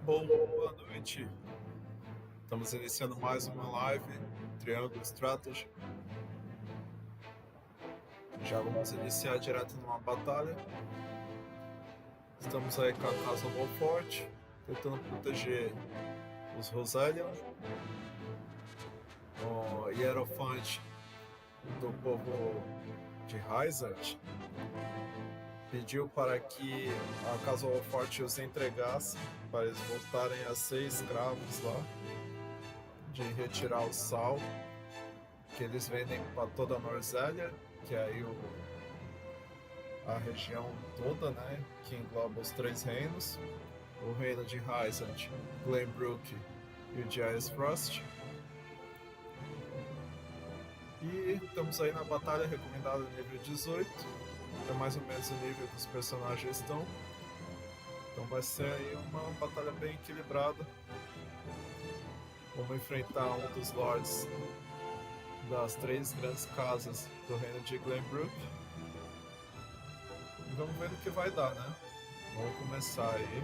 Boa noite. Estamos iniciando mais uma live Triângulo Strategy. Já vamos iniciar direto numa batalha. Estamos aí com a casa forte, tentando proteger os Roselion. O hierofante do povo de Hyzant pediu para que a casa forte os entregasse, para eles voltarem a ser escravos lá, de retirar o sal que eles vendem para toda a Norzélia, que é aí a região toda, né, que engloba os 3 reinos, o reino de Hyzant, Glenbrook e o de Frost. E estamos aí na batalha recomendada nível 18, é mais ou menos o nível que os personagens estão. Então vai ser aí uma batalha bem equilibrada. Vamos enfrentar um dos lords das 3 grandes casas do reino de Glenbrook. E vamos ver no que vai dar, né? Vamos começar aí.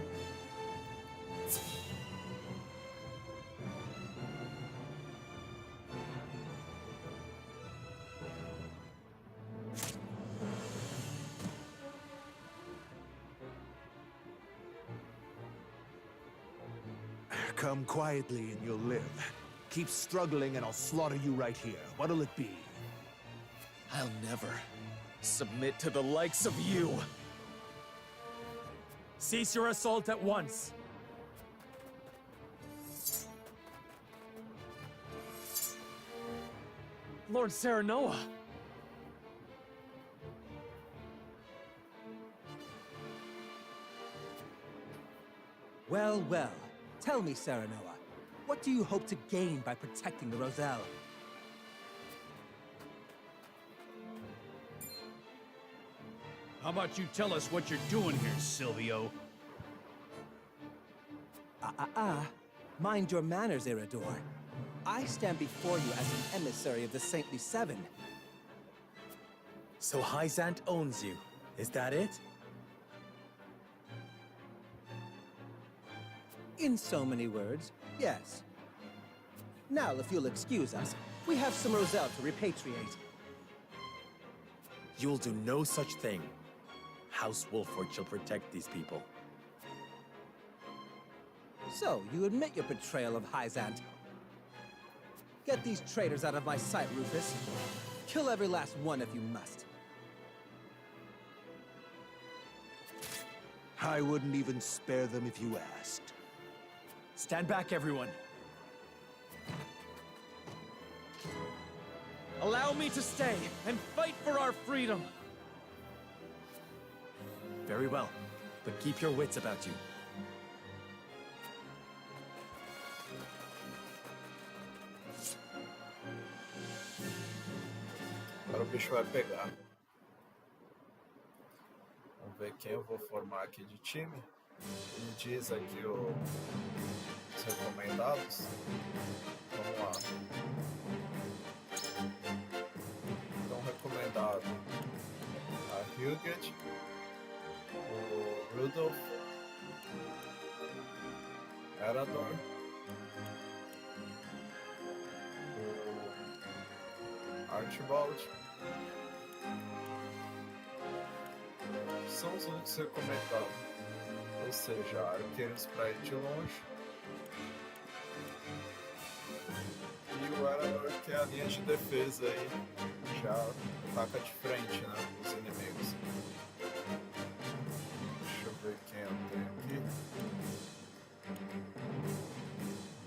Come quietly and you'll live. Keep struggling and I'll slaughter you right here. What'll it be? I'll never submit to the likes of you. Cease your assault at once. Lord Serenoa. Well, well. Tell me, Serenoa, what do you hope to gain by protecting the Roselle? How about you tell us what you're doing here, Silvio? Mind your manners, Iridor. I stand before you as an emissary of the Saintly Seven. So Hyzant owns you, is that it? In so many words, yes. Now, if you'll excuse us, we have some Roselle to repatriate. You'll do no such thing. House Wolford shall protect these people. So, you admit your betrayal of Hyzant. Get these traitors out of my sight, Rufus. Kill every last one if you must. I wouldn't even spare them if you asked. Stand back, everyone. Allow me to stay and fight for our freedom. Very well, but keep your wits about you. Agora o bicho vai pegar. Vamos ver quem eu vou formar aqui de time. Me diz aqui os recomendados. Vamos lá. Então, recomendado a Hilgert, o Rudolph, Erador, o Archibald. São os únicos recomendados. Ou seja, arqueiros para ir de longe. E o Erador, que é a linha de defesa aí, já ataca de frente, né, os inimigos. Deixa eu ver quem eu tenho aqui.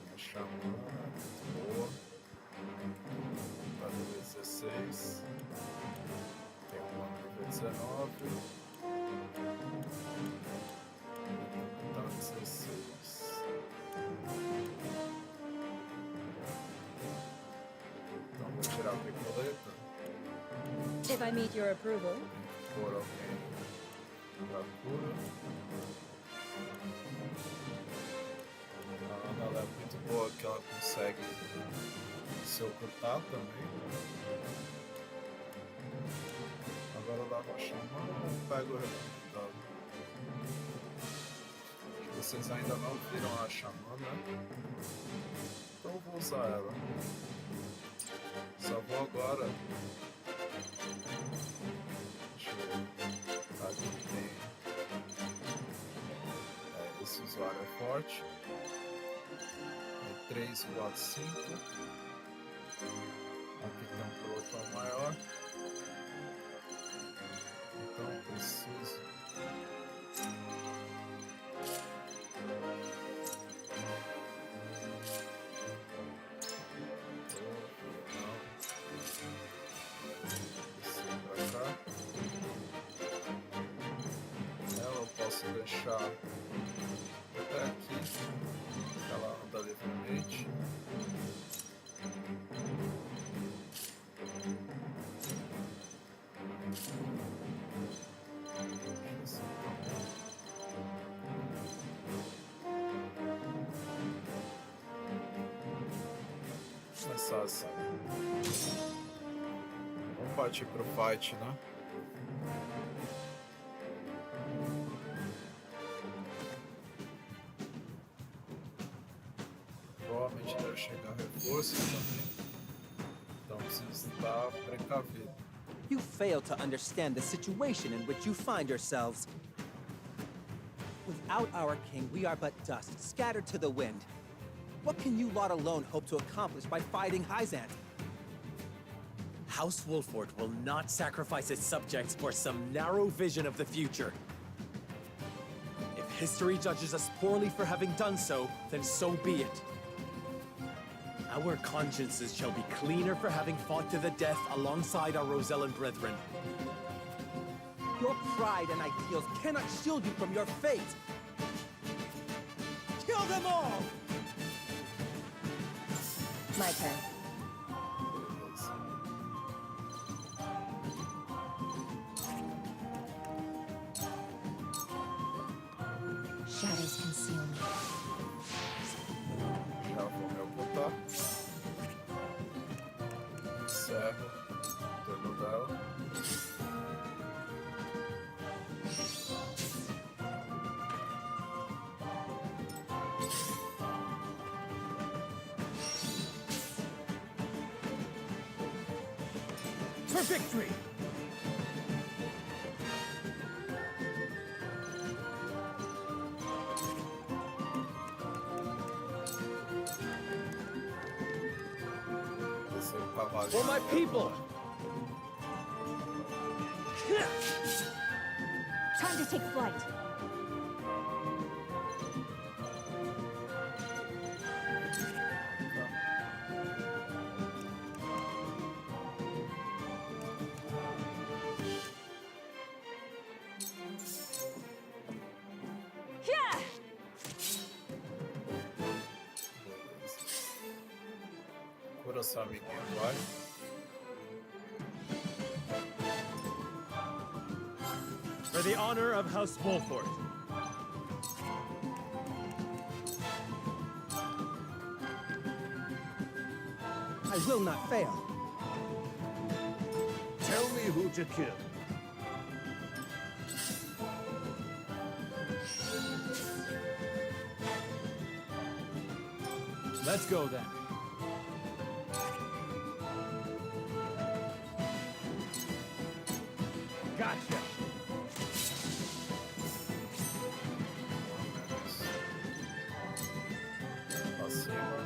Minha chamada, boa. Tá nível 16. Tem uma nível 19. Tá 16. Então vou tirar a picoleta. If I meet your approval. Por alguém pra cura. A Ana ela é muito boa que ela consegue se ocultar também. Agora dá pra chamar ou pega o resultado? Vocês ainda não viram a xamã, né? Então eu vou usar ela. Só vou agora. Deixa eu ver. Aqui tem. Esse usuário é forte. 3, 4, 5. Aqui tem um pelotão maior. Então preciso. Ela eu posso deixar até aqui, ela anda livremente. Vamos começar assim. Vamos partir pro fight, né? Provavelmente deve chegar reforço também. Então preciso estar precavido. You fail to understand the situation in which you find yourselves. Without our king, we are but dust, scattered to the wind. What can you lot alone hope to accomplish by fighting Hyzant? House Wolford will not sacrifice its subjects for some narrow vision of the future. If history judges us poorly for having done so, then so be it. Our consciences shall be cleaner for having fought to the death alongside our Rosellan brethren. Your pride and ideals cannot shield you from your fate. Kill them all! My turn. Shadows conceal me. Já vou me ocultar. Encerro o turno dela. For victory! Descer o cavalo. For my people! Time to take flight. Yeah! Cura seu amiguinho, vai. For the honor of House Wolford. I will not fail. Tell me who to kill. Let's go then. Gotcha. Pra cima.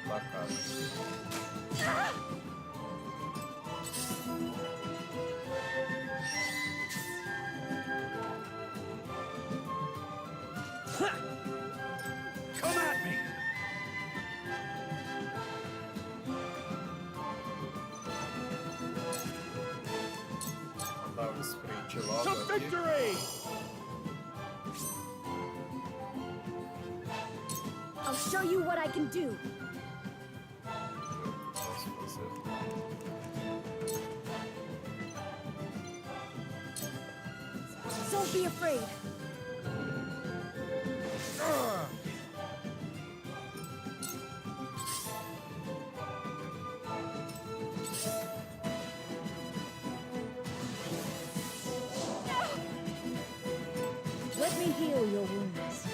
Atacado. Come at me! Mandar um sprint logo To aqui. victory! I'll show you what I can do. Posso fazer. Don't be afraid. Let me heal your wounds.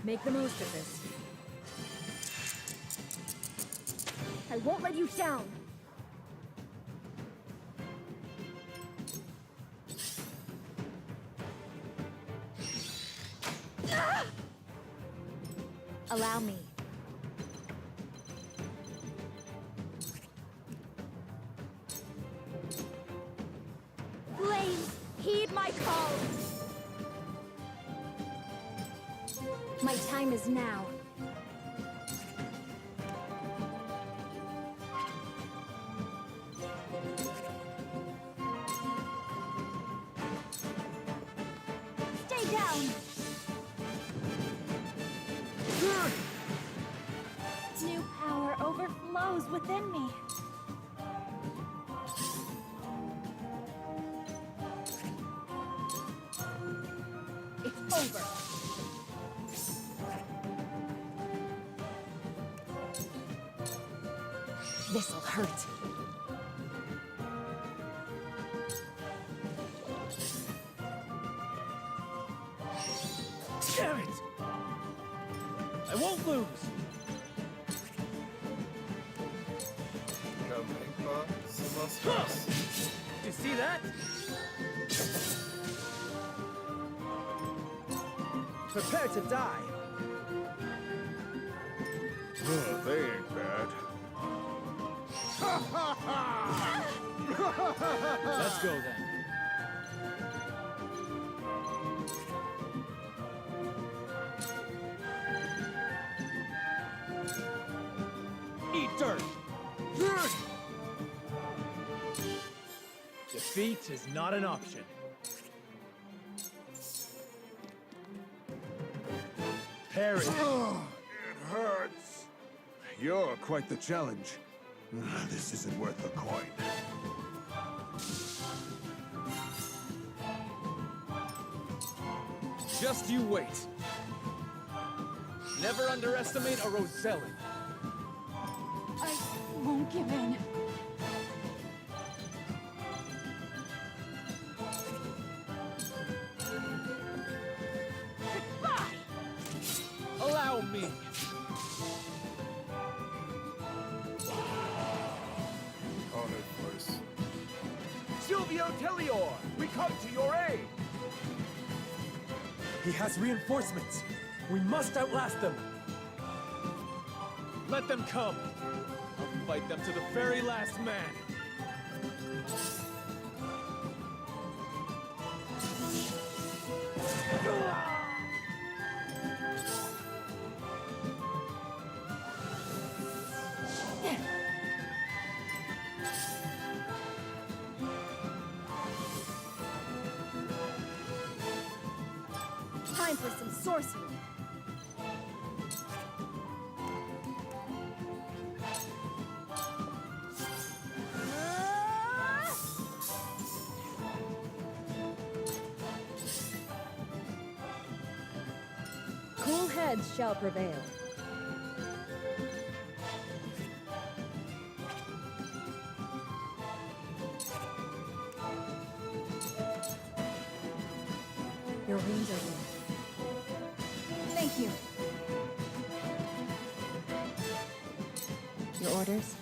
Make the most of this. I won't let you down. Allow me. Flames, heed my call. My time is now. Stay down. New power overflows within me. It's over. This'll hurt. Damn it! I won't lose! Acompanhe sociais. You see that? Prepare to die. Oh, they ain't bad. Let's go then. Eat dirt! Defeat is not an option. Parry! It hurts. You're quite the challenge. This isn't worth the coin. Just you wait. Never underestimate a Roselli. I won't give in. Goodbye! Allow me. On it first. Silvio Tellior, we come to your aid! He has reinforcements. We must outlast them. Let them come. I'll fight them to the very last man. Time for some sorcery. Cool heads shall prevail. Your wounds are healed. Thank you. Your orders?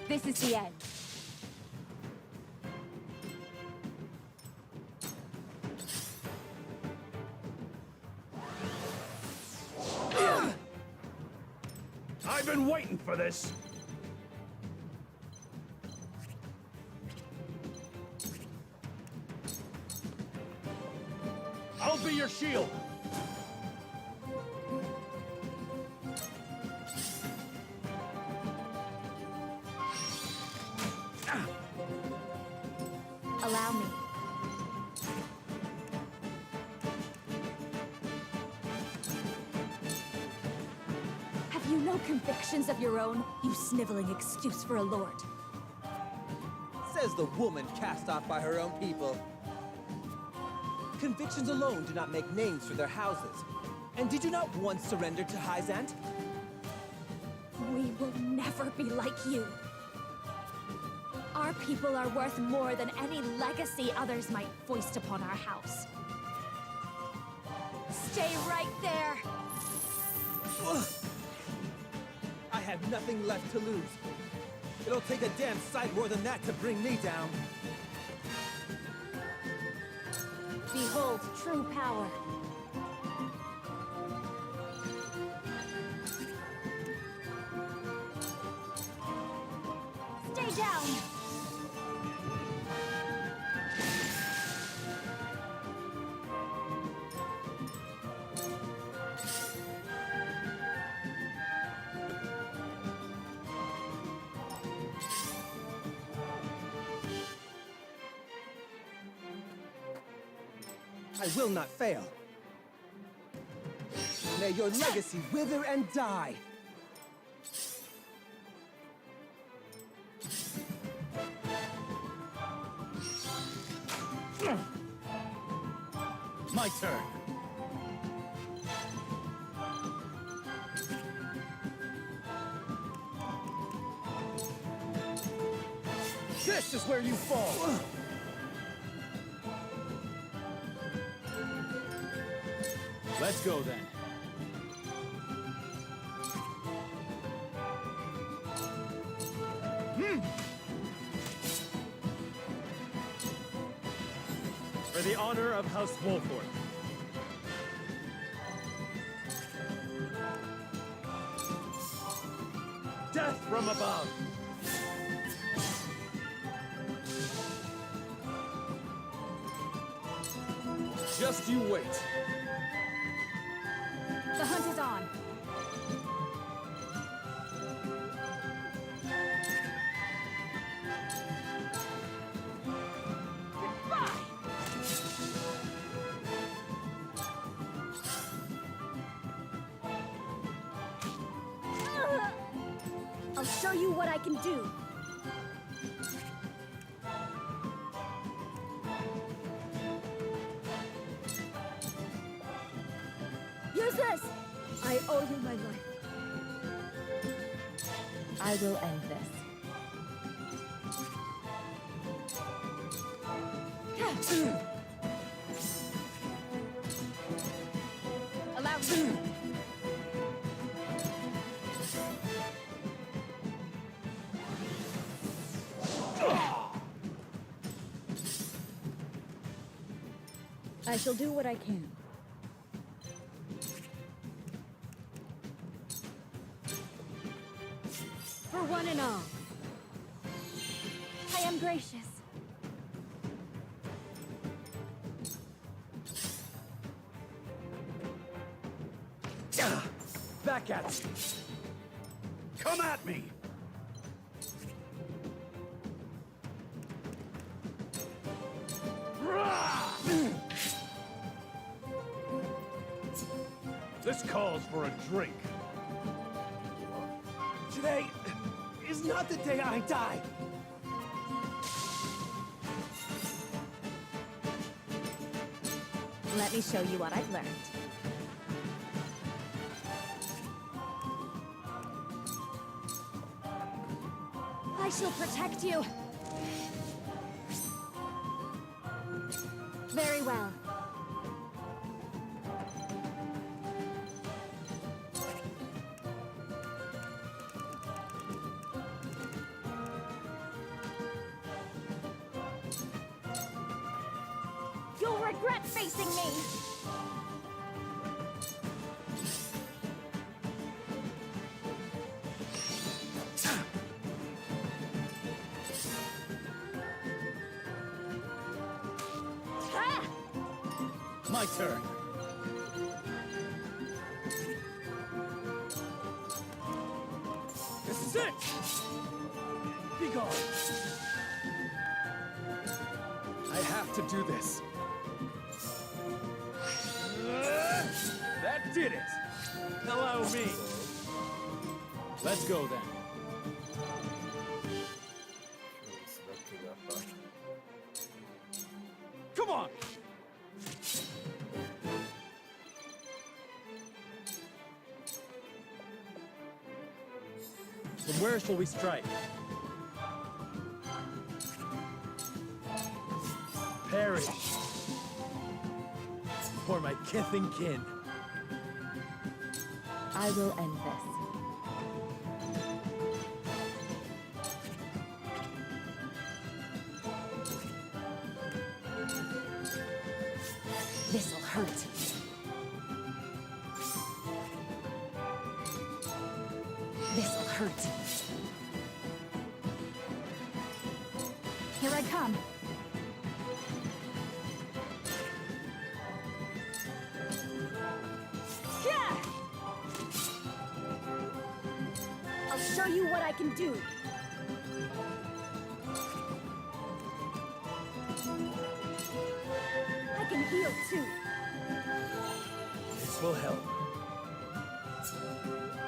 This is the end. I've been waiting for this. I'll be your shield. Allow me. Have you no convictions of your own, you sniveling excuse for a lord? Says the woman cast off by her own people. Convictions alone do not make names for their houses. And did you not once surrender to Hyzant? We will never be like you. Our people are worth more than any legacy others might foist upon our house. Stay right there! I have nothing left to lose. It'll take a damn sight more than that to bring me down. Behold true power. Stay down! I will not fail. May your legacy wither and die. My turn. This is where you fall! Let's go then. For the honor of House Wolford. Death from above! Just you wait. The hunt is on. Goodbye! I'll show you what I can do. Use this! I owe you my life. I will end this. Allow me. I shall do what I can. For one and all. I am gracious. Back at you! Come at me! This calls for a drink. Today is not the day I die! Let me show you what I've learned. I shall protect you. Very well. You'll regret facing me! Ah! My turn. This is it! Be gone! I have to do this. That did it! Allow me! Let's go then. Isso daqui já tá. From where shall we strike? Perish. For my kith and kin. I will end this. This'll hurt. This'll hurt. Here I come. Yeah! I'll show you what I can do. I can heal too. This will help.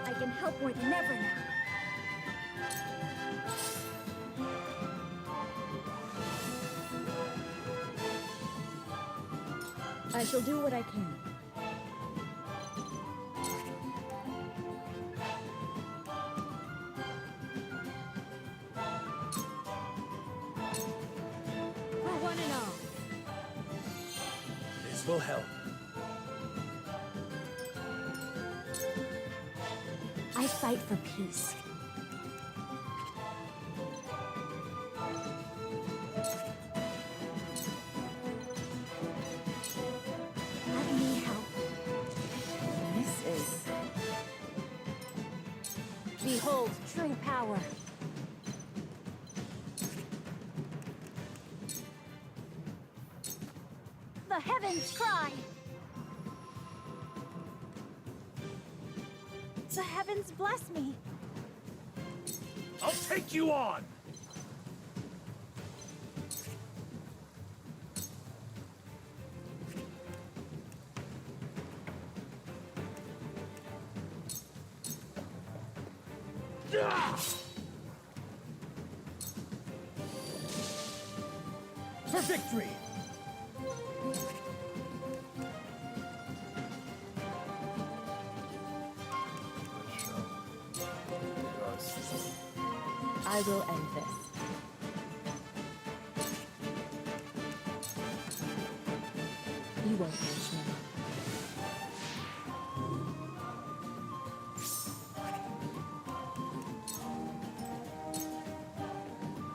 I can help more than ever now. I shall do what I can. For one and all. This will help. I fight for peace. Let me help. This is... Behold true power. The heavens cry. The heavens bless me. I'll take you on! For victory! I will end this. You won't catch me.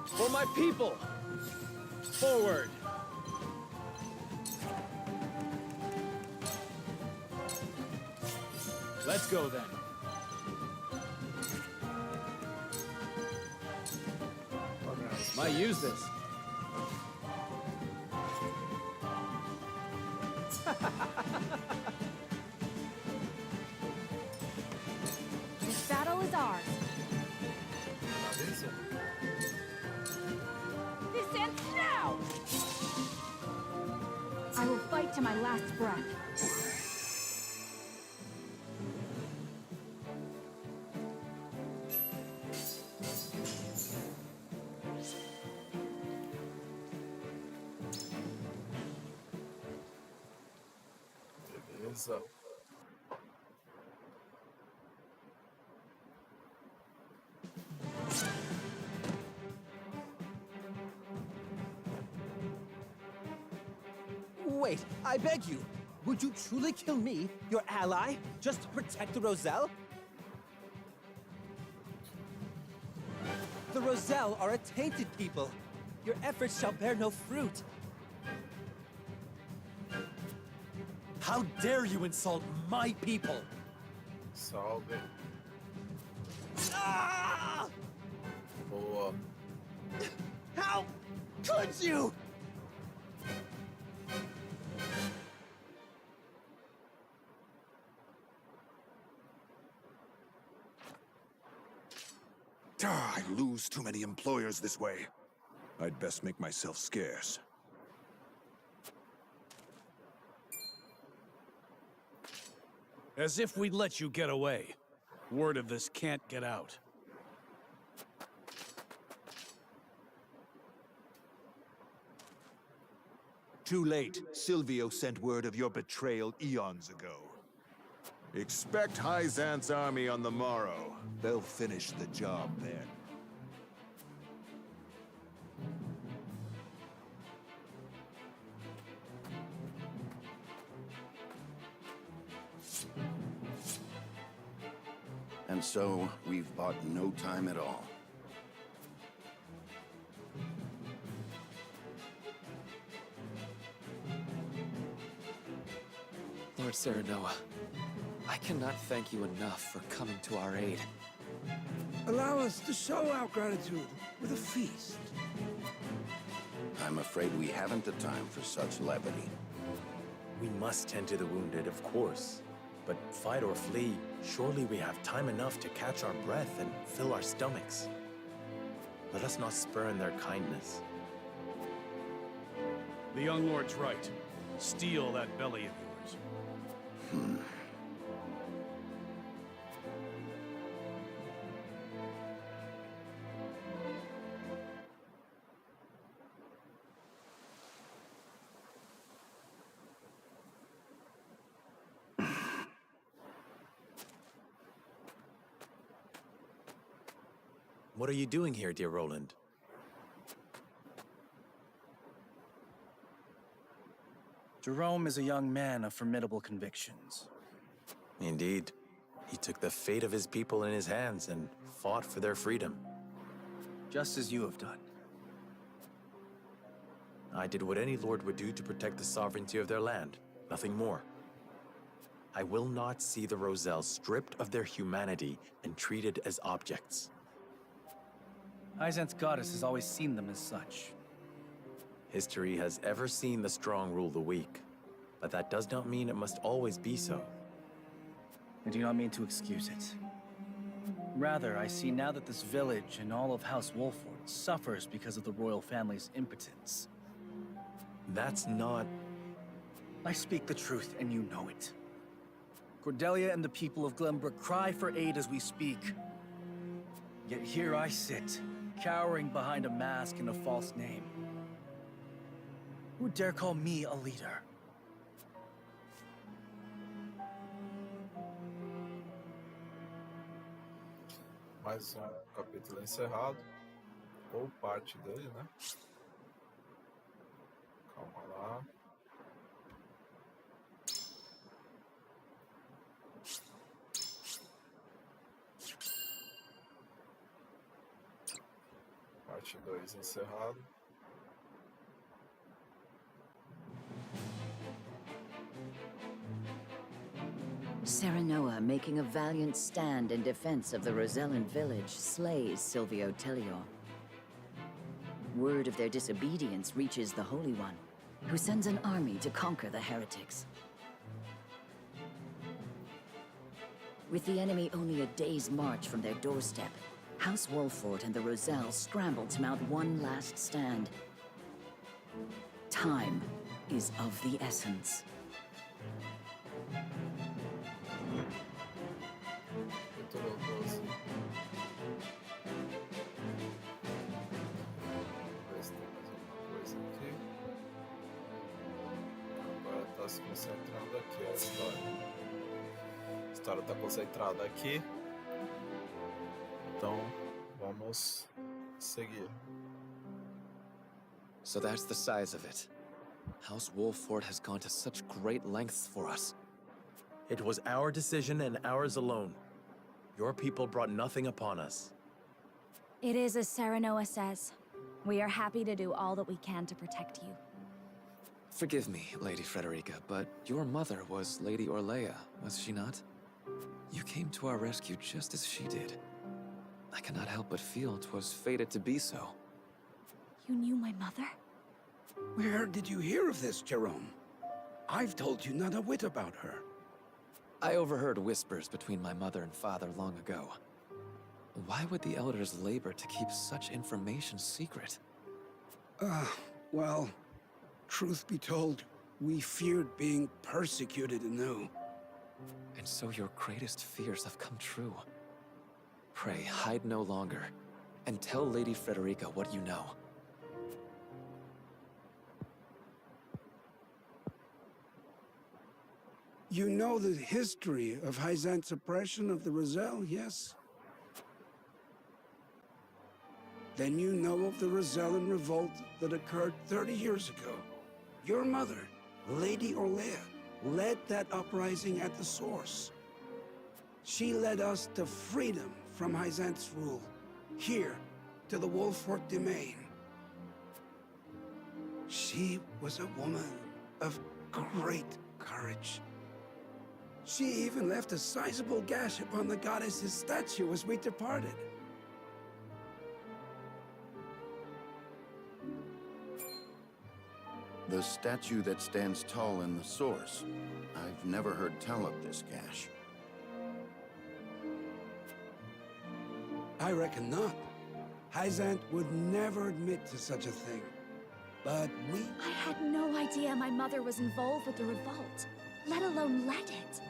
For my people! Forward! Let's go then. Might use this. This battle is ours. This ends now! I will fight to my last breath. Beleza. Wait, I beg you. Would you truly kill me, your ally, just to protect the Roselle? The Roselle are a tainted people. Your efforts shall bear no fruit. How dare you insult my people? Salve. Ah! Boa. How could you? I lose too many employers this way. I'd best make myself scarce. As if we'd let you get away. Word of this can't get out. Too late. Silvio sent word of your betrayal eons ago. Expect Hyzan's army on the morrow. They'll finish the job then. And so, we've bought no time at all. Lord Serenoa, I cannot thank you enough for coming to our aid. Allow us to show our gratitude with a feast. I'm afraid we haven't the time for such levity. We must tend to the wounded, of course. But fight or flee, surely we have time enough to catch our breath and fill our stomachs. Let us not spurn their kindness. The young lord's right. Steal that belly of yours. What are you doing here, dear Roland? Jerome is a young man of formidable convictions. Indeed. He took the fate of his people in his hands and fought for their freedom. Just as you have done. I did what any lord would do to protect the sovereignty of their land, nothing more. I will not see the Roselle stripped of their humanity and treated as objects. Hyzan's goddess has always seen them as such. History has ever seen the strong rule the weak, but that does not mean it must always be so. I do not mean to excuse it. Rather, I see now that this village and all of House Wolford suffers because of the royal family's impotence. That's not... I speak the truth, and you know it. Cordelia and the people of Glenbrook cry for aid as we speak. Yet here I sit, cowering behind a mask and a false name. Who dare call me a leader? Mais capítulo encerrado. Ou parte dele, né? Calma lá. Parte 2 encerrado. Serenoa, making a valiant stand in defense of the Rosellan village, slays Silvio Tellior. Word of their disobedience reaches the Holy One, who sends an army to conquer the heretics. With the enemy only a day's march from their doorstep, House Wolford and the Roselle scramble to mount one last stand. Time is of the essence. Capítulo 12. Ver se tem mais alguma coisa aqui. Agora tá se concentrando aqui a história. A história tá concentrada aqui. Então, vamos seguir. So that's the size of it. House Wolford has gone to such great lengths for us. It was our decision and ours alone. Your people brought nothing upon us. It is as Serenoa says. We are happy to do all that we can to protect you. Forgive me, Lady Frederica, but your mother was Lady Orlea, was she not? You came to our rescue just as she did. I cannot help but feel 'twas fated to be so. You knew my mother? Where did you hear of this, Jerome? I've told you not a whit about her. I overheard whispers between my mother and father long ago. Why would the elders labor to keep such information secret? Well, truth be told, we feared being persecuted anew. And so your greatest fears have come true. Pray, hide no longer, and tell Lady Frederica what you know. You know the history of Hyzant's oppression of the Roselle, yes? Then you know of the Rosellan revolt that occurred 30 years ago. Your mother, Lady Orlea, led that uprising at the source. She led us to freedom from Hyzant's rule, here, to the Wolfort domain. She was a woman of great courage. She even left a sizable gash upon the goddess's statue as we departed. The statue that stands tall in the source. I've never heard tell of this gash. I reckon not. Hyzant would never admit to such a thing. But we... I had no idea my mother was involved with the revolt, let alone led it.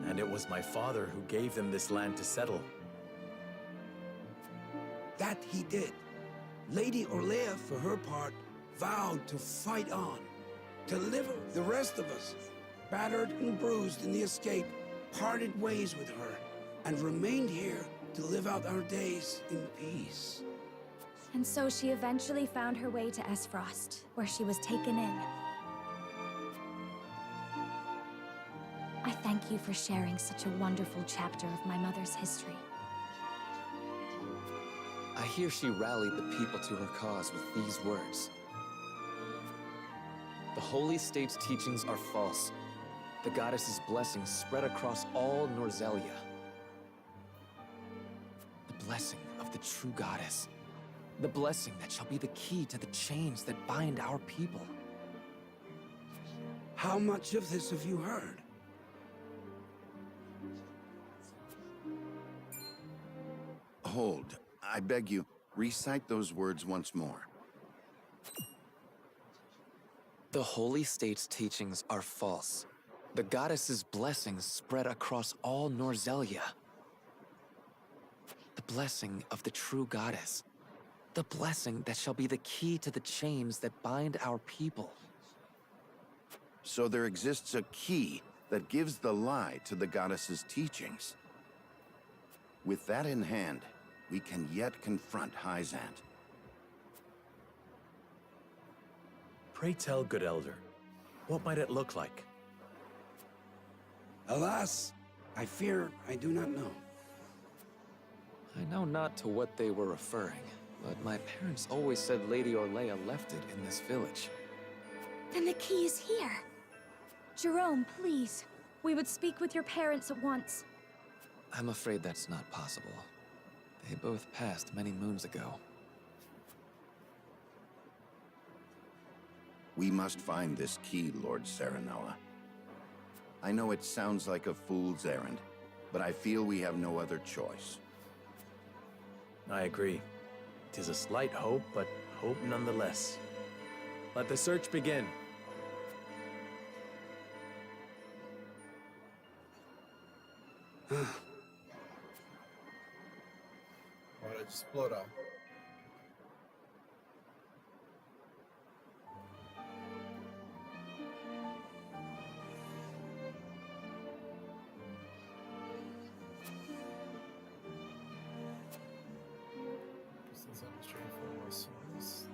And it was my father who gave them this land to settle. That he did. Lady Orlea, for her part, vowed to fight on. To deliver the rest of us, battered and bruised in the escape, parted ways with her, and remained here to live out our days in peace. And so she eventually found her way to Esfrost, where she was taken in. I thank you for sharing such a wonderful chapter of my mother's history. I hear she rallied the people to her cause with these words. The Holy State's teachings are false. The goddess's blessings spread across all Norzelia. The blessing of the true goddess. The blessing that shall be the key to the chains that bind our people. How much of this have you heard? Hold. I beg you, recite those words once more. The Holy State's teachings are false. The goddess's blessings spread across all Norzelia. The blessing of the true goddess. The blessing that shall be the key to the chains that bind our people. So there exists a key that gives the lie to the goddess's teachings. With that in hand, we can yet confront Hyzant. Pray tell, good elder, what might it look like? Alas, I fear I do not know. I know not to what they were referring, but my parents always said Lady Orlea left it in this village. Then the key is here. Jerome, please. We would speak with your parents at once. I'm afraid that's not possible. They both passed many moons ago. We must find this key, Lord Serenoa. I know it sounds like a fool's errand, but I feel we have no other choice. I agree. 'Tis a slight hope, but hope nonetheless. Let the search begin. Hora de explorar. Precisamos de informações.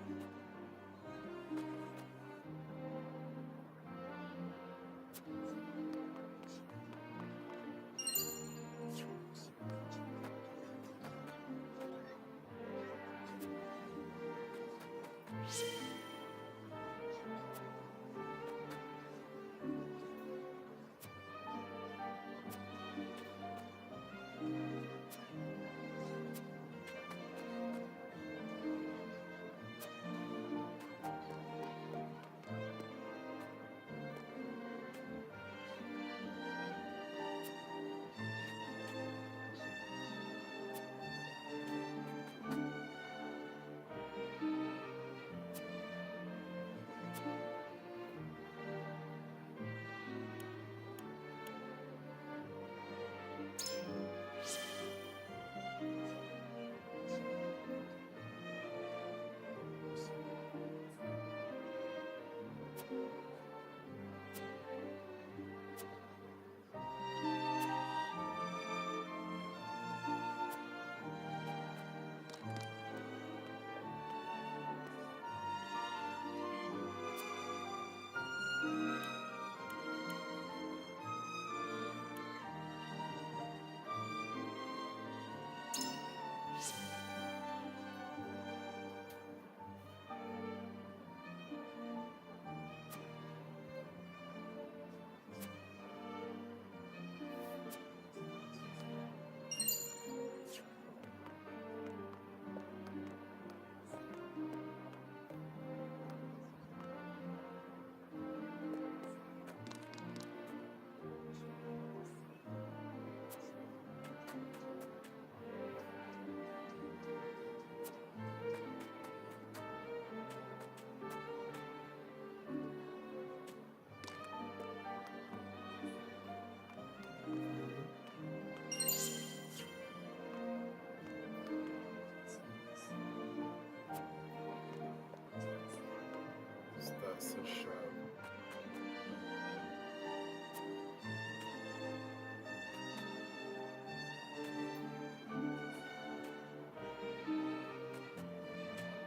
essa chave.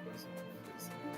Coisa que eu fiz aqui.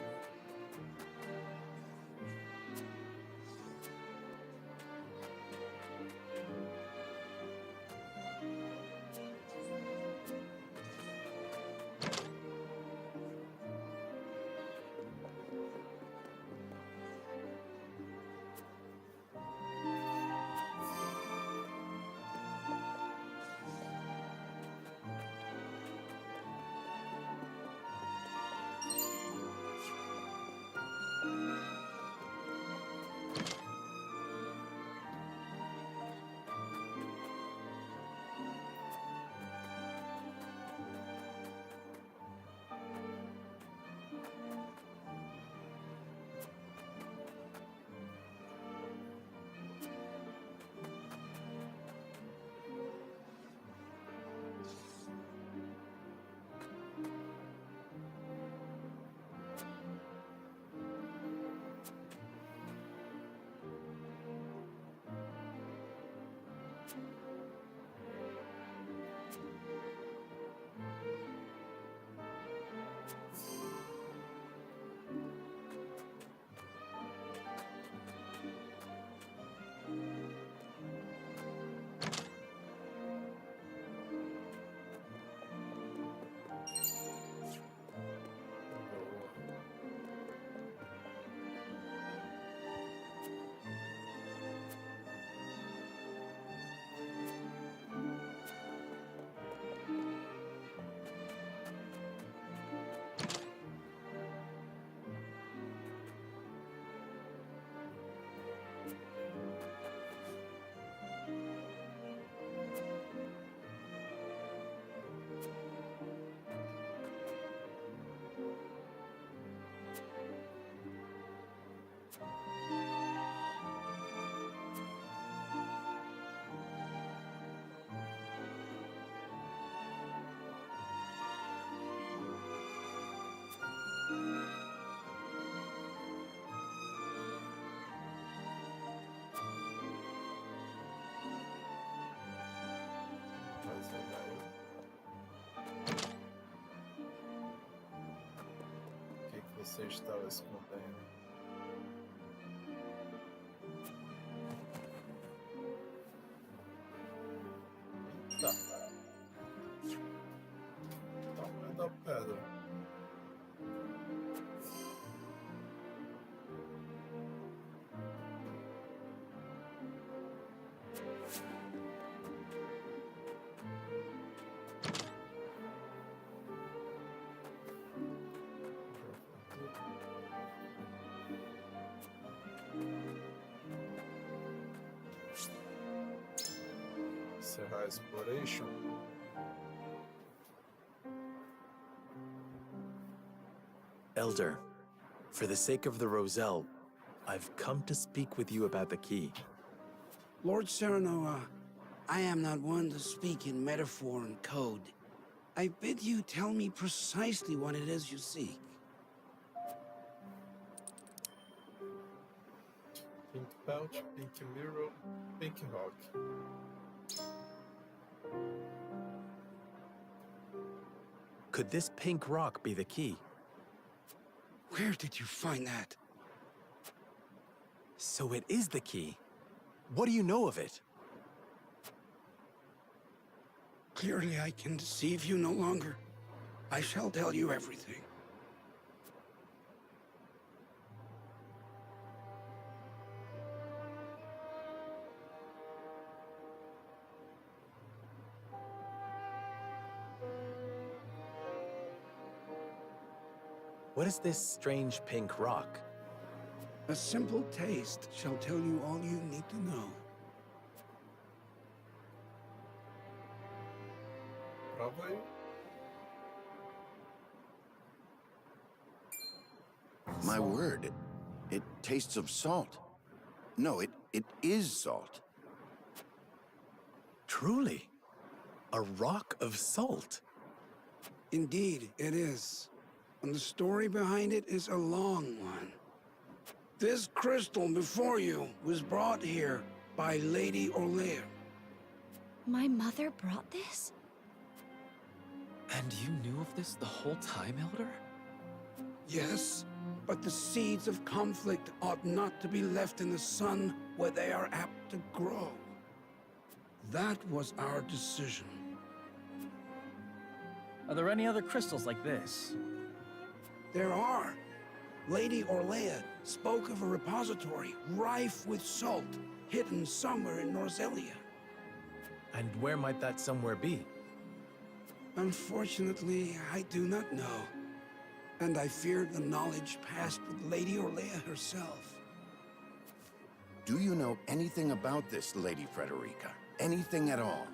Mas o que você estava escondendo? Tá. Tamanho da pedra. Encerrar a exploration. Elder, for the sake of the Roselle, I've come to speak with you about the key. Lord Serenoa, I am not one to speak in metaphor and code. I bid you tell me precisely what it is you seek. Pink pouch, pink mirror, pink rock. Could this pink rock be the key? Where did you find that? So it is the key. What do you know of it? Clearly I can deceive you no longer. I shall tell you everything. What is this strange pink rock? A simple taste shall tell you all you need to know. Prova aí. My word, it tastes of salt. No, it is salt. Truly, a rock of salt. Indeed, it is. And the story behind it is a long one. This crystal before you was brought here by Lady Orlea. My mother brought this? And you knew of this the whole time, Elder? Yes, but the seeds of conflict ought not to be left in the sun where they are apt to grow. That was our decision. Are there any other crystals like this? There are. Lady Orlea spoke of a repository rife with salt, hidden somewhere in Norzelia. And where might that somewhere be? Unfortunately, I do not know. And I fear the knowledge passed with Lady Orlea herself. Do you know anything about this, Lady Frederica? Anything at all?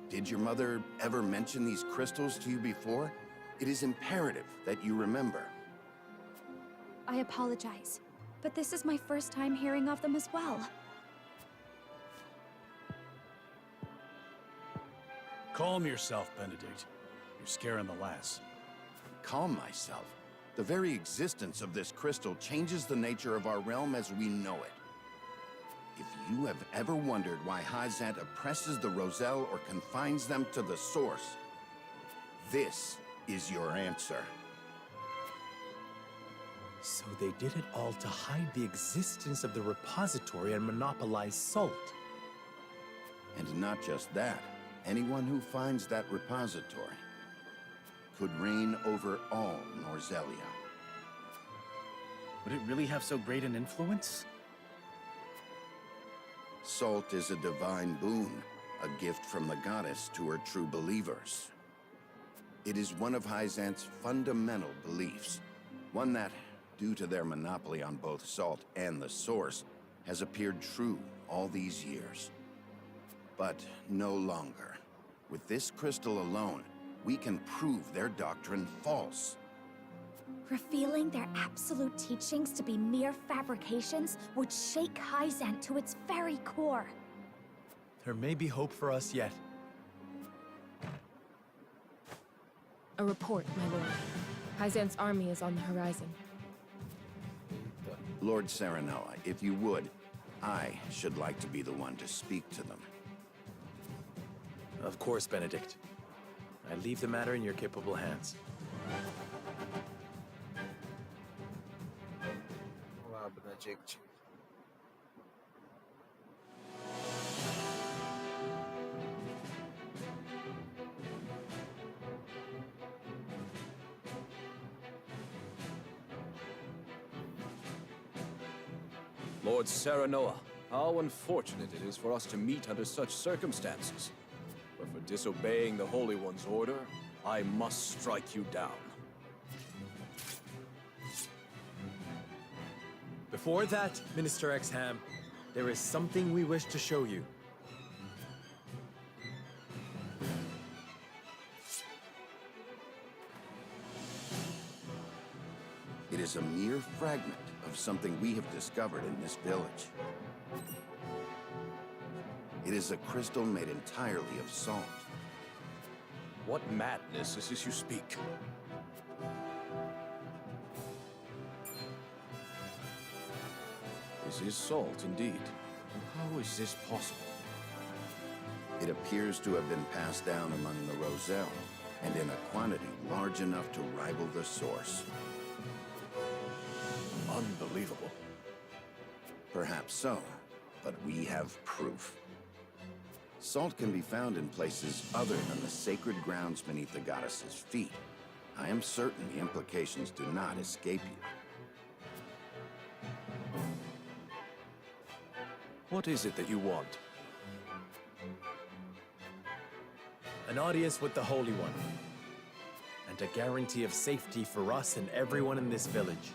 Did your mother ever mention these crystals to you before? It is imperative that you remember. I apologize, but this is my first time hearing of them as well. Calm yourself, Benedict. You're scaring the lass. Calm myself. The very existence of this crystal changes the nature of our realm as we know it. If you have ever wondered why Hyzant oppresses the Roselle or confines them to the source, this is your answer. So they did it all to hide the existence of the repository and monopolize salt. And not just that, anyone who finds that repository could reign over all Norzelia. Would it really have so great an influence? Salt is a divine boon, a gift from the goddess to her true believers. It is one of Hyzant's fundamental beliefs, one that, due to their monopoly on both salt and the source, has appeared true all these years. But no longer. With this crystal alone, we can prove their doctrine false. Revealing their absolute teachings to be mere fabrications would shake Hyzant to its very core. There may be hope for us yet. A report, my lord. Hyzant's army is on the horizon. Lord Serenoa, if you would, I should like to be the one to speak to them. Of course, Benedict. I leave the matter in your capable hands. Olá, Benedict. Lord Serenoa, how unfortunate it is for us to meet under such circumstances. But for disobeying the Holy One's order, I must strike you down. Before that, Minister Exham, there is something we wish to show you. It is a mere fragment of something we have discovered in this village. It is a crystal made entirely of salt. What madness is this you speak? This is salt, indeed. And how is this possible? It appears to have been passed down among the Roselle, and in a quantity large enough to rival the source. Unbelievable. Perhaps so, but we have proof. Salt can be found in places other than the sacred grounds beneath the goddess's feet. I am certain the implications do not escape you. What is it that you want? An audience with the Holy One. And a guarantee of safety for us and everyone in this village.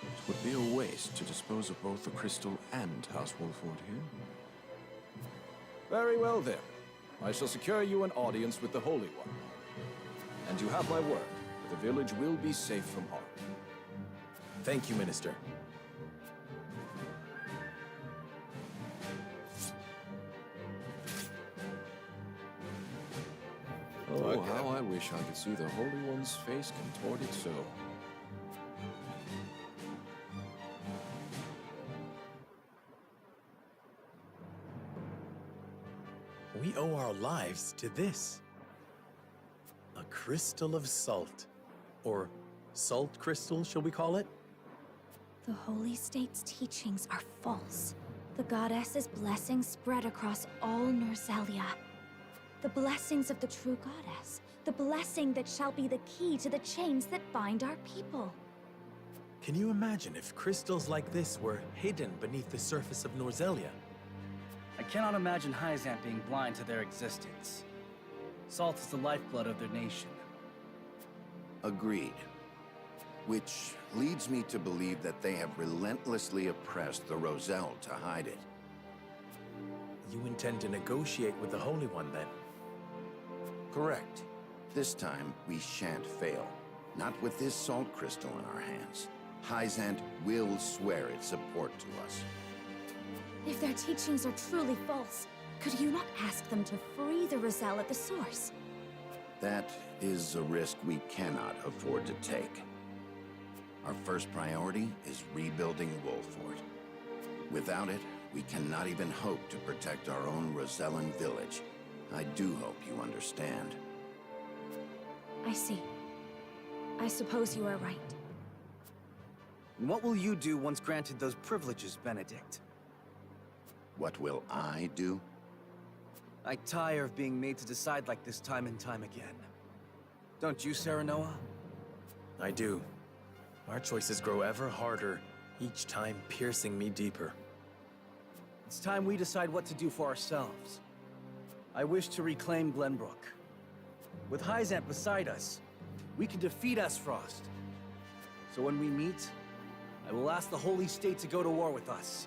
It would be a waste to dispose of both the crystal and House Wolford here. Very well then. I shall secure you an audience with the Holy One. And you have my word, the village will be safe from harm. Thank you, Minister. Oh, how I wish I could see the Holy One's face contorted so. we owe our lives to this. A crystal of salt. Or salt crystal, shall we call it? The Holy State's teachings are false. The goddess's blessings spread across all Norzelia. The blessings of the true goddess. The blessing that shall be the key to the chains that bind our people. Can you imagine if crystals like this were hidden beneath the surface of Norzelia? I cannot imagine Hyzant being blind to their existence. Salt is the lifeblood of their nation. Agreed. Which leads me to believe that they have relentlessly oppressed the Roselle to hide it. You intend to negotiate with the Holy One, then? Correct. This time, we shan't fail. Not with this salt crystal in our hands. Hyzant will swear its support to us. If their teachings are truly false, could you not ask them to free the Roselle at the source? That is a risk we cannot afford to take. Our first priority is rebuilding Wolfort. Without it, we cannot even hope to protect our own Rosellan village. I do hope you understand. I see. I suppose you are right. And what will you do once granted those privileges, Benedict? What will I do? I tire of being made to decide like this time and time again. Don't you, Serenoa? I do. Our choices grow ever harder, each time piercing me deeper. It's time we decide what to do for ourselves. I wish to reclaim Glenbrook. With Hyzant beside us, we can defeat Esfrost. So when we meet, I will ask the Holy State to go to war with us.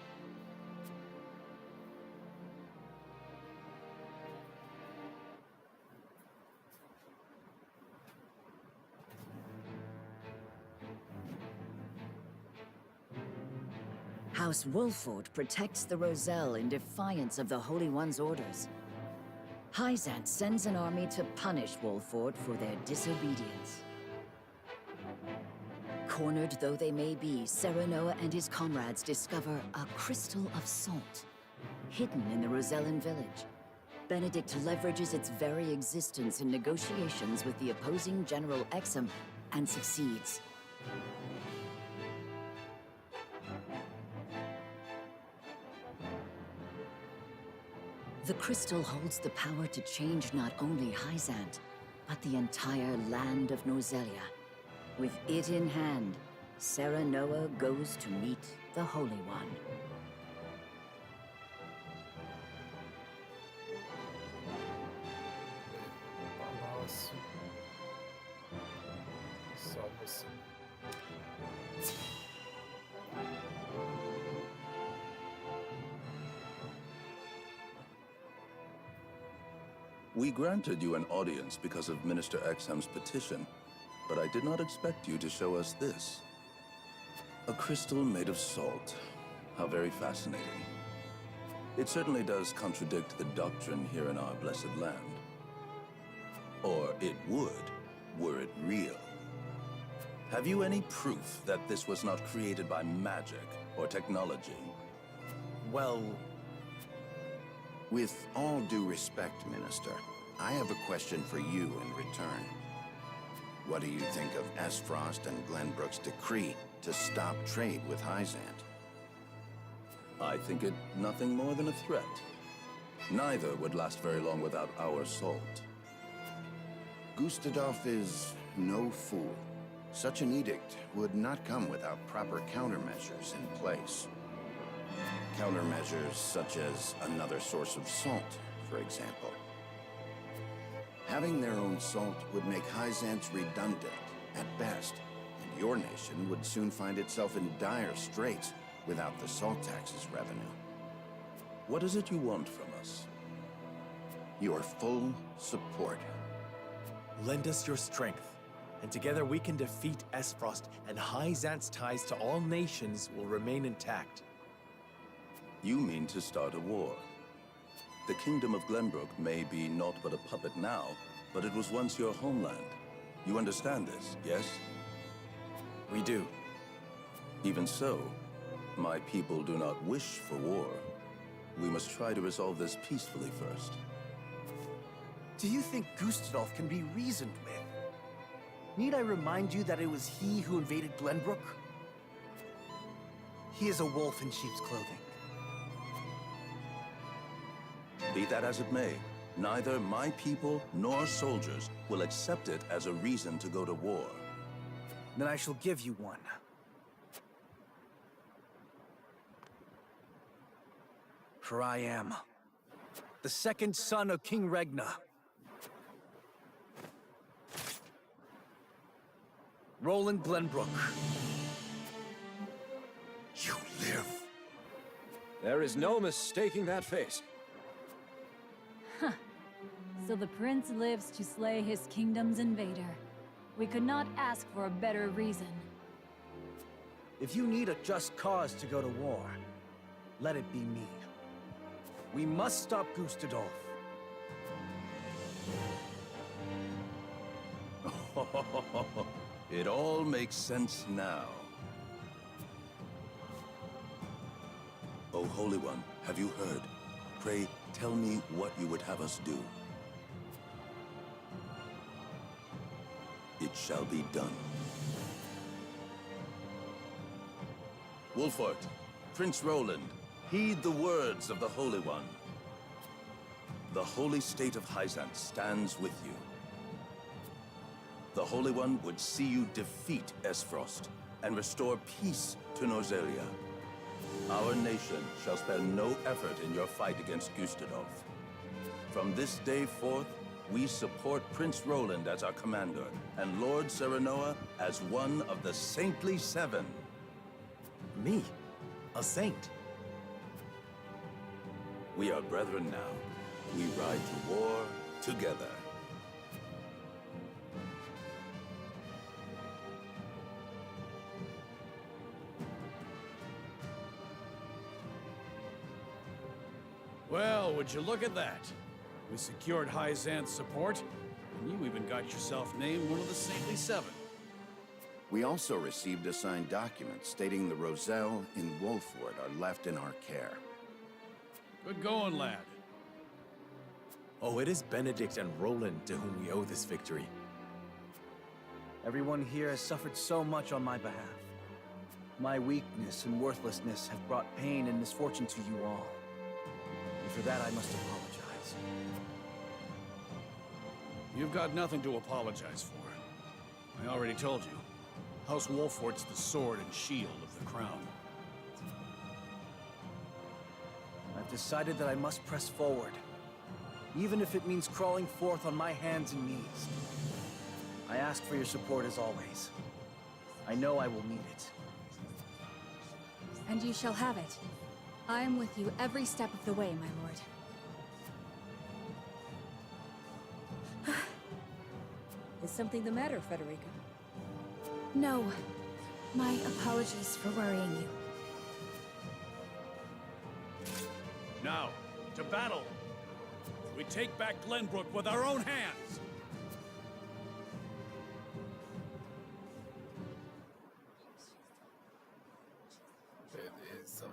House Wolford protects the Roselle in defiance of the Holy One's orders. Hyzant sends an army to punish Wolford for their disobedience. Cornered though they may be, Serenoa and his comrades discover a crystal of salt, hidden in the Rosellan village. Benedict leverages its very existence in negotiations with the opposing General Exum and succeeds. The crystal holds the power to change not only Hyzant, but the entire land of Norzelia. With it in hand, Serenoa goes to meet the Holy One. Nossa. Só você. We granted you an audience because of Minister Exham's petition, but I did not expect you to show us this. A crystal made of salt. How very fascinating. It certainly does contradict the doctrine here in our blessed land. Or it would, were it real. Have you any proof that this was not created by magic or technology? Well... With all due respect, Minister, I have a question for you in return. What do you think of Esfrost and Glenbrook's decree to stop trade with Hyzant? I think it nothing more than a threat. Neither would last very long without our salt. Gustadolf is no fool. Such an edict would not come without proper countermeasures in place. Countermeasures such as another source of salt, for example. Having their own salt would make Hyzant's redundant, at best, and your nation would soon find itself in dire straits without the salt tax's revenue. What is it you want from us? Your full support. Lend us your strength, and together we can defeat Esfrost, and Hyzant's ties to all nations will remain intact. You mean to start a war. The Kingdom of Glenbrook may be naught but a puppet now, but it was once your homeland. You understand this, yes? We do. Even so, my people do not wish for war. We must try to resolve this peacefully first. Do you think Gustadolf can be reasoned with? Need I remind you that it was he who invaded Glenbrook? He is a wolf in sheep's clothing. Be that as it may, neither my people nor soldiers will accept it as a reason to go to war. Then I shall give you one. For I am the second son of King Regna. Roland Glenbrook. You live. There is no mistaking that face. Huh. So the prince lives to slay his kingdom's invader. We could not ask for a better reason. If you need a just cause to go to war, let it be me. We must stop Gustadolf. It all makes sense now. O Holy One, have you heard? Pray, tell me what you would have us do. It shall be done. Wolfort, Prince Roland, heed the words of the Holy One. The holy state of Hyzant stands with you. The Holy One would see you defeat Esfrost and restore peace to Norzelia. Our nation shall spare no effort in your fight against Gustadolf. From this day forth, we support Prince Roland as our commander, and Lord Serenoa as one of the Saintly Seven. Me? A saint? We are brethren now. We ride to war together. Well, would you look at that? We secured Hyzant's support, and you even got yourself named one of the Saintly Seven. We also received a signed document stating the Roselle in Wolford are left in our care. Good going, lad. Oh, it is Benedict and Roland to whom we owe this victory. Everyone here has suffered so much on my behalf. My weakness and worthlessness have brought pain and misfortune to you all. And for that I must apologize. You've got nothing to apologize for. I already told you. House Wolfort's the sword and shield of the crown. I've decided that I must press forward, even if it means crawling forth on my hands and knees. I ask for your support as always. I know I will need it. And you shall have it. I am with you every step of the way, my lord. Is something the matter, Federica? No. My apologies for worrying you. Now, to battle! We take back Glenbrook with our own hands! Beleza.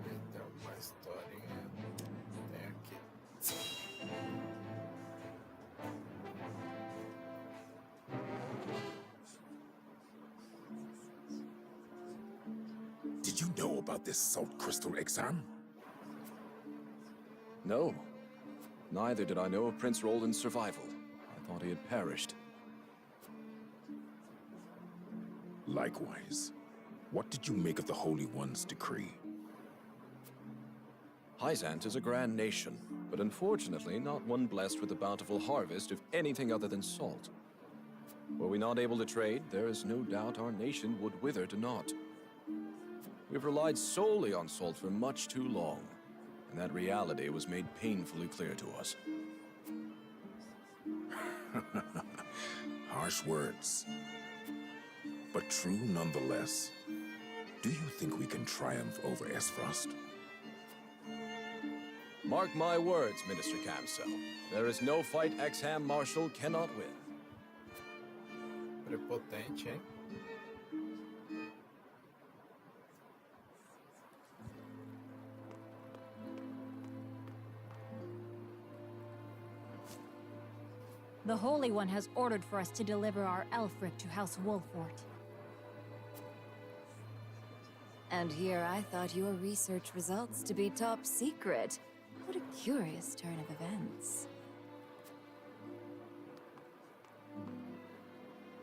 Então, uma historinha tem aqui. Did you know about this salt crystal exam? No. Neither did I know of Prince Roland's survival. I thought he had perished. Likewise. What did you make of the Holy One's decree? Hyzant is a grand nation, but unfortunately not one blessed with a bountiful harvest of anything other than salt. Were we not able to trade, there is no doubt our nation would wither to naught. We've relied solely on salt for much too long, and that reality was made painfully clear to us. Harsh words, but true nonetheless. Do you think we can triumph over Esfrost? Mark my words, Minister Camso. There is no fight Exham Marshal cannot win. Prepotente, hein? The Holy One has ordered for us to deliver our Elfric to House Wolfort. And here I thought your research results to be top secret. What a curious turn of events.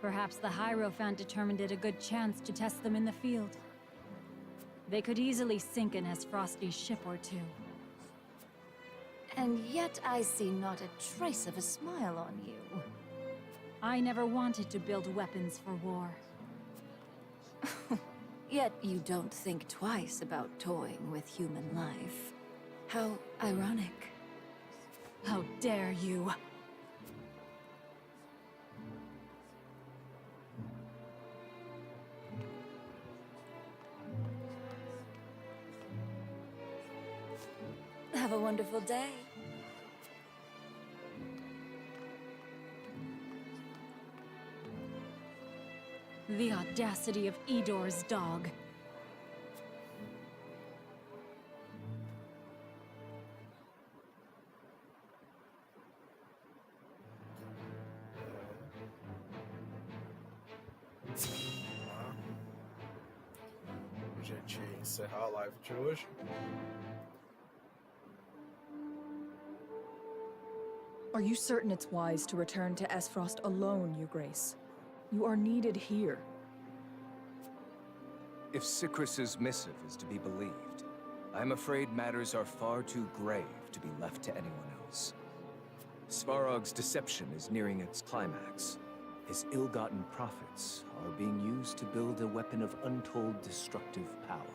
Perhaps the Hierophant determined it a good chance to test them in the field. They could easily sink an Frosty's ship or two. And yet I see not a trace of a smile on you. I never wanted to build weapons for war. Yet you don't think twice about toying with human life. How ironic. How dare you! Have a wonderful day. The audacity of Edor's dog. A gente encerrar a live de hoje. Are you certain it's wise to return to Esfrost alone, Your Grace? You are needed here. If Sikrus's missive is to be believed, I'm afraid matters are far too grave to be left to anyone else. Svarog's deception is nearing its climax. His ill-gotten profits are being used to build a weapon of untold destructive power.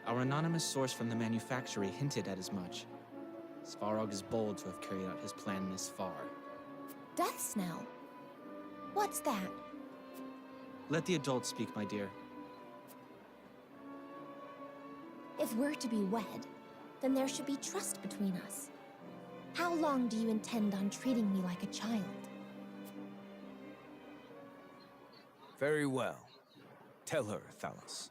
Our anonymous source from the manufactory hinted at as much. Svarog is bold to have carried out his plan this far. Death Snell? What's that? Let the adults speak, my dear. If we're to be wed, then there should be trust between us. How long do you intend on treating me like a child? Very well. Tell her, Thalos.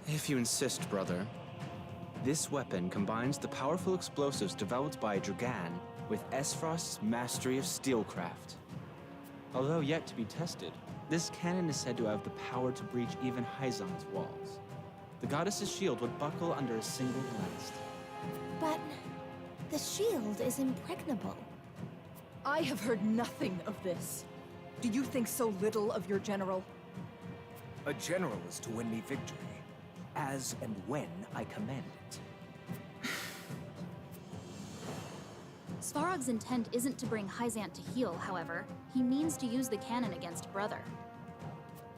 If you insist, brother. This weapon combines the powerful explosives developed by Dragan with Esfrost's mastery of steelcraft. Although yet to be tested, this cannon is said to have the power to breach even Hyzon's walls. The goddess's shield would buckle under a single blast. But the shield is impregnable. I have heard nothing of this. Do you think so little of your general? A general is to win me victory, as and when I command it. Svarog's intent isn't to bring Hyzant to heel, however. He means to use the cannon against Brother.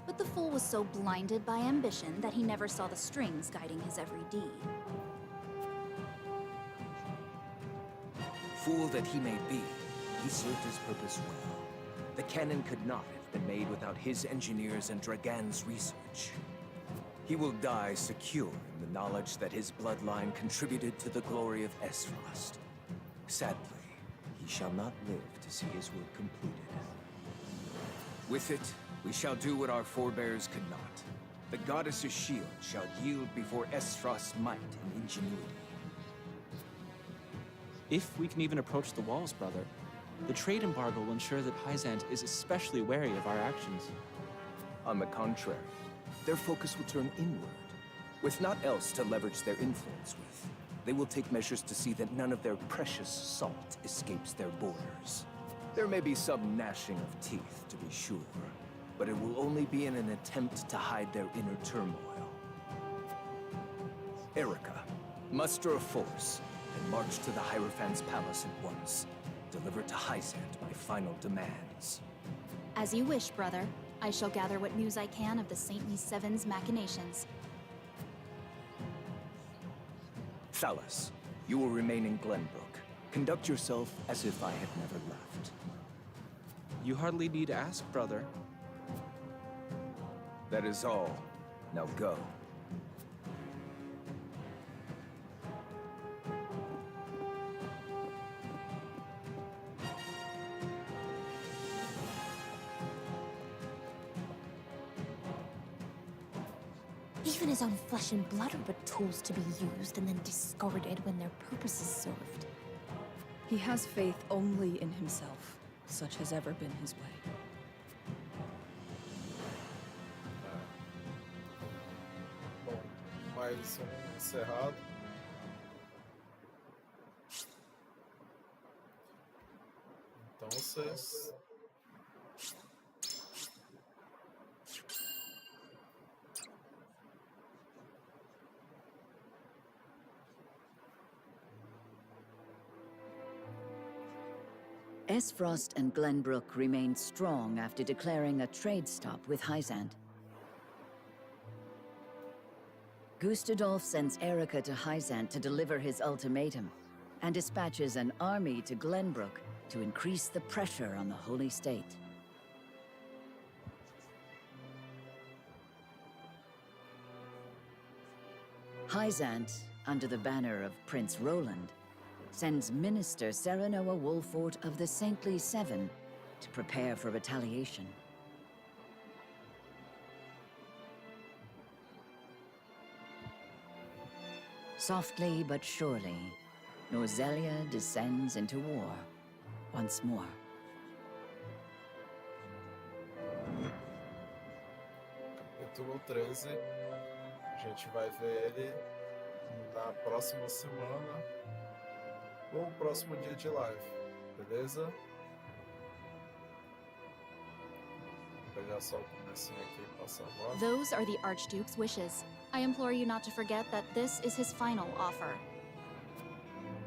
But the fool was so blinded by ambition that he never saw the strings guiding his every deed. Fool that he may be, he served his purpose well. The cannon could not have been made without his engineers and Dragan's research. He will die secure in the knowledge that his bloodline contributed to the glory of Esfrost. Sadly, he shall not live to see his work completed. With it, we shall do what our forebears could not. The goddess's shield shall yield before Esfrost's might and ingenuity. If we can even approach the walls, brother, the trade embargo will ensure that Hyzant is especially wary of our actions. On the contrary, their focus will turn inward. With naught else to leverage their influence with, they will take measures to see that none of their precious salt escapes their borders. There may be some gnashing of teeth, to be sure, but it will only be in an attempt to hide their inner turmoil. Erica, muster a force and march to the Hierophant's palace at once. Deliver to Hyzant my final demands. As you wish, brother. I shall gather what news I can of the Saintly Seven's machinations. Thalos, you will remain in Glenbrook. Conduct yourself as if I had never left. You hardly need ask, brother. That is all. Now go. Even his own flesh and blood are but tools to be used and then discarded when their purpose is served. He has faith only in himself. Such has ever been his way. Bom, mais encerrado. Então vocês. Esfrost and Glenbrook remained strong after declaring a trade stop with Hyzant. Gustadolf sends Erica to Hyzant to deliver his ultimatum, and dispatches an army to Glenbrook to increase the pressure on the Holy State. Hyzant, under the banner of Prince Roland, sends Minister Serenoa Wolfort of the Saintly Seven to prepare for retaliation. Softly but surely, Norzelia descends into war once more. Capítulo 13. A gente vai ver ele na próxima semana ou próximo dia de live, beleza? Vou pegar só o comecinho aqui e passar a voz. Those are the Archduke's wishes. I implore you not to forget that this is his final offer.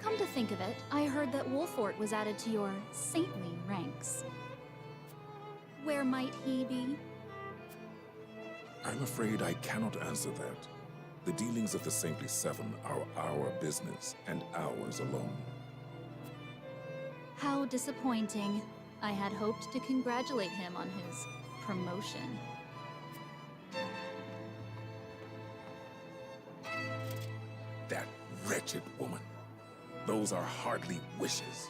Come to think of it, I heard that Wolfort was added to your saintly ranks. Where might he be? I'm afraid I cannot answer that. The dealings of the Saintly Seven are our business, and ours alone. How disappointing. I had hoped to congratulate him on his promotion. That wretched woman. Those are hardly wishes.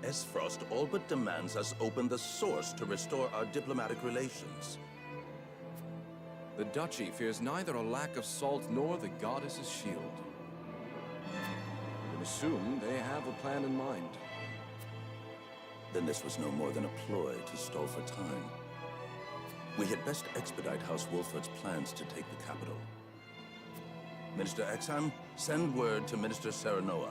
Esfrost all but demands us open the source to restore our diplomatic relations. The Duchy fears neither a lack of salt nor the goddess's shield. I would assume they have a plan in mind. Then this was no more than a ploy to stall for time. We had best expedite House Wolfort's plans to take the capital. Minister Exham, send word to Minister Serenoa.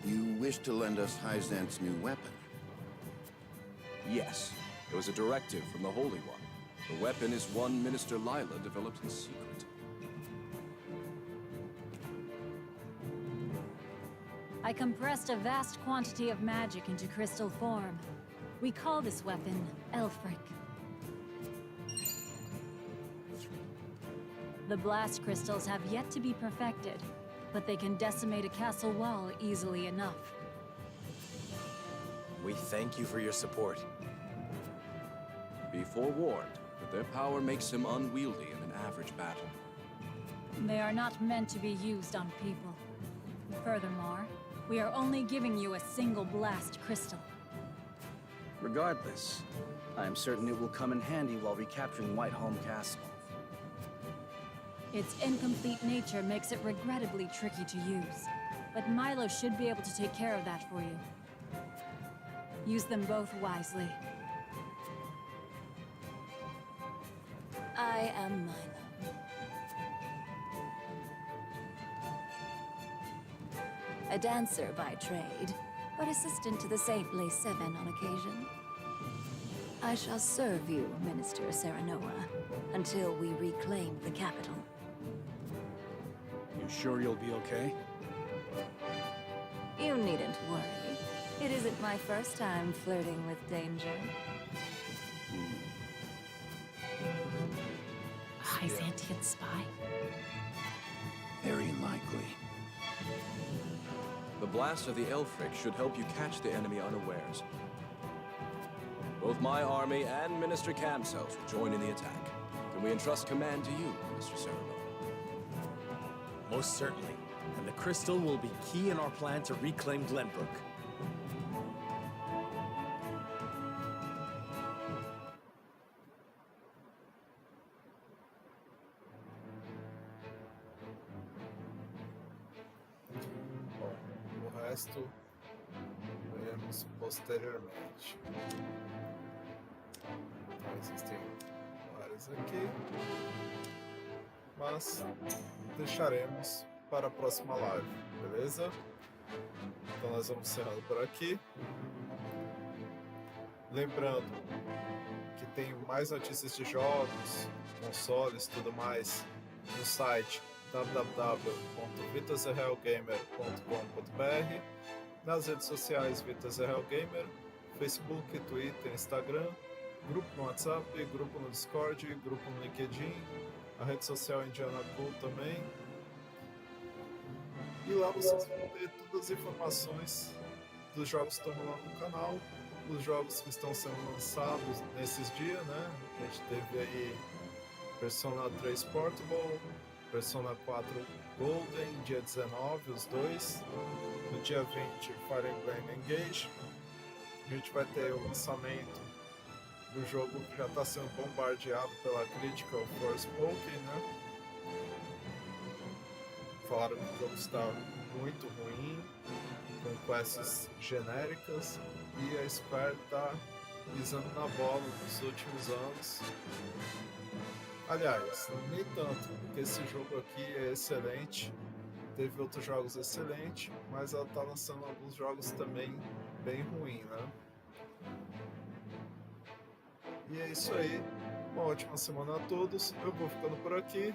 You wish to lend us Hyzant's new weapon? Yes, it was a directive from the Holy One. The weapon is one Minister Lila developed in secret. I compressed a vast quantity of magic into crystal form. We call this weapon Elfric. The blast crystals have yet to be perfected, but they can decimate a castle wall easily enough. We thank you for your support. Be forewarned that their power makes him unwieldy in an average battle. They are not meant to be used on people. Furthermore, we are only giving you a single blast crystal. Regardless, I am certain it will come in handy while recapturing Whiteholm Castle. Its incomplete nature makes it regrettably tricky to use, but Milo should be able to take care of that for you. Use them both wisely. I am Milo. A dancer by trade, but assistant to the Saintly Seven on occasion. I shall serve you, Minister Serenoa, until we reclaim the capital. You sure you'll be okay? You needn't worry. It isn't my first time flirting with danger. A Hyzantian spy? Very likely. The blast of the Elfric should help you catch the enemy unawares. Both my army and Minister Camsel's will join in the attack. Can we entrust command to you, Mr. Ceranova? Most certainly. And the crystal will be key in our plan to reclaim Glenbrook. Bom, o resto veremos posteriormente. Então, existem vários aqui, mas deixaremos para a próxima live, beleza? Então nós vamos encerrando por aqui. Lembrando que tem mais notícias de jogos, consoles e tudo mais no site www.vitasrealgamer.com.br, nas redes sociais Vitas Real Gamer, Facebook, Twitter, Instagram, grupo no WhatsApp, grupo no Discord, grupo no LinkedIn, a rede social Indiana Cool também. E lá vocês vão ter todas as informações dos jogos que estão rolando no canal, os jogos que estão sendo lançados nesses dias, né? A gente teve aí Persona 3 Portable, Persona 4 Golden, dia 19, os dois. No dia 20, Fire Emblem Engage. A gente vai ter o lançamento do jogo que já está sendo bombardeado pela crítica, o Forspoken, né? Falaram que o jogo está muito ruim, com quests genéricas, e a Square está pisando na bola nos últimos anos. Aliás, nem tanto, porque esse jogo aqui é excelente, teve outros jogos excelentes, mas ela está lançando alguns jogos também bem ruins, né? E é isso aí, uma ótima semana a todos, eu vou ficando por aqui.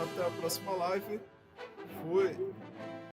Até a próxima live. Fui!